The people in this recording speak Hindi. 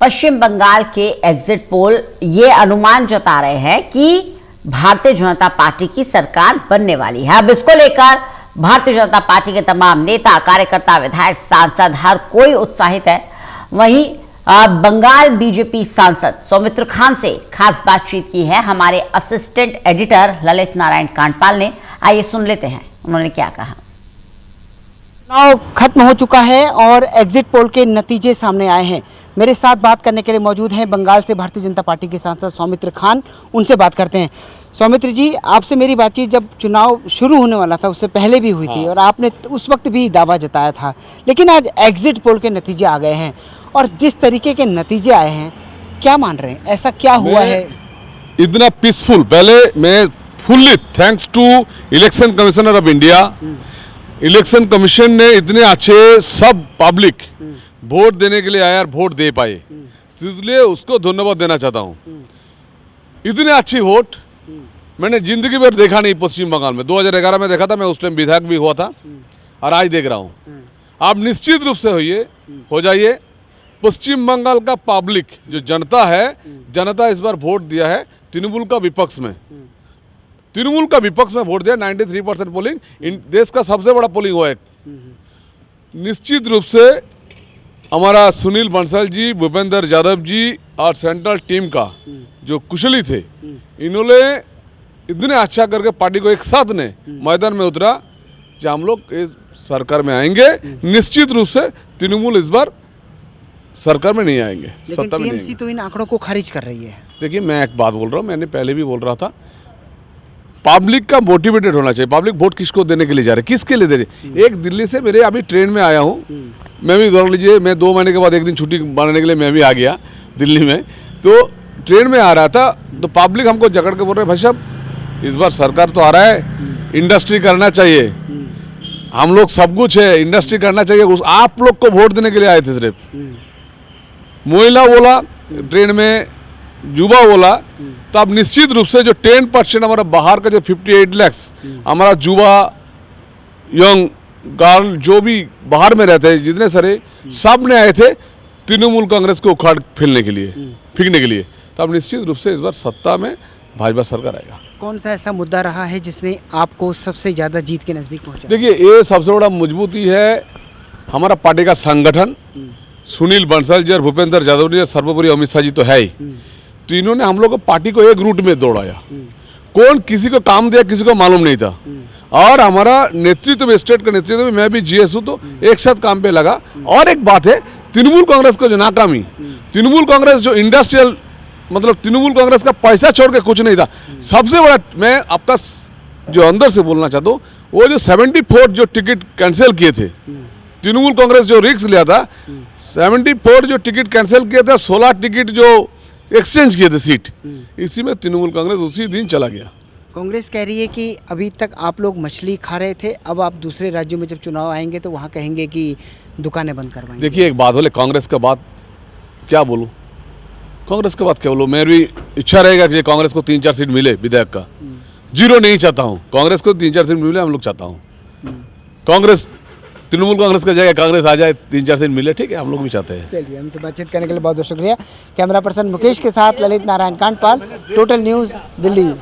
पश्चिम बंगाल के एग्जिट पोल ये अनुमान जता रहे हैं कि भारतीय जनता पार्टी की सरकार बनने वाली है। अब इसको लेकर भारतीय जनता पार्टी के तमाम नेता, कार्यकर्ता, विधायक, सांसद हर कोई उत्साहित है। वहीं बंगाल बीजेपी सांसद सौमित्र खान से खास बातचीत की है हमारे असिस्टेंट एडिटर ललित नारायण कांडपाल ने। आइए सुन लेते हैं उन्होंने क्या कहा। चुनाव खत्म हो चुका है और एग्जिट पोल के नतीजे सामने आए हैं। मेरे साथ बात करने के लिए मौजूद हैं बंगाल से भारतीय जनता पार्टी के सांसद सौमित्र खान। उनसे बात करते हैं। सौमित्र जी, आपसे मेरी बातचीत जब चुनाव शुरू होने वाला था उससे पहले भी हुई थी और आपने उस वक्त भी दावा जताया था, लेकिन आज एग्जिट पोल के नतीजे आ गए हैं और जिस तरीके के नतीजे आए हैं, क्या मान रहे हैं, ऐसा क्या हुआ है? इतना पीसफुल, पहले मैं fully thanks to election commissioner of India, election commission ने इतने अच्छे सब पब्लिक वोट देने के लिए आया और वोट दे पाए, इसलिए उसको धन्यवाद देना चाहता हूँ। इतने अच्छी वोट मैंने जिंदगी भर देखा नहीं पश्चिम बंगाल में। 2011 में देखा था, मैं उस टाइम विधायक भी हुआ था और आज देख रहा हूँ। आप निश्चित रूप से हो जाइए। पश्चिम बंगाल का पब्लिक जो जनता है, जनता इस बार वोट दिया है तृणमूल का विपक्ष में, तृणमूल का विपक्ष में वोट दिया। 93% पोलिंग, देश का सबसे बड़ा पोलिंग हुआ है। निश्चित रूप से हमारा सुनील बंसल जी, भूपेंद्र यादव जी और सेंट्रल टीम का जो कुशली थे, इन्होंने इतने अच्छा करके पार्टी को एक साथ ने मैदान में उतरा कि हम लोग इस सरकार में आएंगे। निश्चित रूप से तृणमूल इस बार सरकार में नहीं आएंगे, सत्ता में नहीं आएंगे। तो इन आंकड़ों को खारिज कर रही है। देखिए, मैं एक बात बोल रहा हूँ, मैंने पहले भी बोल रहा था, पब्लिक का मोटिवेटेड होना चाहिए। पब्लिक वोट किसको देने के लिए जा रहे, किसके लिए दे रहे। एक दिल्ली से मेरे अभी ट्रेन में आया हूँ, मैं भी दौड़ लीजिए, मैं 2 महीने के बाद एक दिन छुट्टी मारने के लिए मैं भी आ गया दिल्ली में। तो ट्रेन में आ रहा था तो पब्लिक हमको जकड़ के बोल रहे, भाई साहब इस बार सरकार तो आ रहा है, इंडस्ट्री करना चाहिए, हम लोग सब कुछ है, इंडस्ट्री करना चाहिए। आप लोग को वोट देने के लिए आए थे। सिर्फ महिला बोला ट्रेन में, युवा बोला, तो अब निश्चित रूप से जो 10% हमारा बाहर का जो 58 लाख हमारा युवा, यंग गर्ल जो भी बाहर में रहते हैं, जितने सारे सब ने आए थे तृणमूल कांग्रेस को उखाड़ फेंकने के लिए। तो अब निश्चित रूप से इस बार सत्ता में भाजपा सरकार आएगा। कौन सा ऐसा मुद्दा रहा है जिसने आपको सबसे ज्यादा जीत के नजदीक पहुंचा? देखिए, ये सबसे बड़ा मजबूती है हमारा पार्टी का संगठन। सुनील बंसल जी और भूपेंद्र यादव जी, सर्वोपरि अमित शाह जी तो है ही, तो इन्होंने हम लोग को पार्टी को एक रूट में दौड़ाया। कौन किसी को काम दिया किसी को मालूम नहीं था। और हमारा नेतृत्व में, स्टेट का नेतृत्व में, मैं भी जीएस हूँ, तो एक साथ काम पे लगा। और एक बात है, तृणमूल कांग्रेस का जो नाकामी, तृणमूल कांग्रेस जो इंडस्ट्रियल, मतलब तृणमूल कांग्रेस का पैसा छोड़ के कुछ नहीं था। सबसे बड़ा मैं आपका जो अंदर से बोलना चाहता हूँ, वो जो 74 जो टिकट कैंसिल किए थे, तृणमूल कांग्रेस जो रिस्क लिया था, 74 जो टिकट कैंसिल किए थे, 16 टिकट जो एक्सचेंज किए थे सीट, इसी में तृणमूल कांग्रेस उसी दिन चला गया। कांग्रेस कह रही है कि अभी तक आप लोग मछली खा रहे थे, अब आप दूसरे राज्यों में जब चुनाव आएंगे तो वहाँ कहेंगे कि दुकानें बंद करवाएंगे। देखिए, एक बात बोले, कांग्रेस का बात क्या बोलूँ, कांग्रेस के बात क्या बोलूँ। मेरी इच्छा रहेगा कि कांग्रेस को 3-4 सीट मिले विधायक का। 0 नहीं चाहता हूँ, कांग्रेस को 3-4 सीट मिले, हम लोग चाहता हूँ कांग्रेस, तृणमूल कांग्रेस का जगह कांग्रेस आ जाए, 3-4 सीट मिले, ठीक है, हम लोग भी चाहते हैं। चलिए, हमसे बातचीत करने के लिए बहुत बहुत शुक्रिया। कैमरा पर्सन मुकेश के साथ ललित नारायण कांडपाल, टोटल न्यूज़, दिल्ली।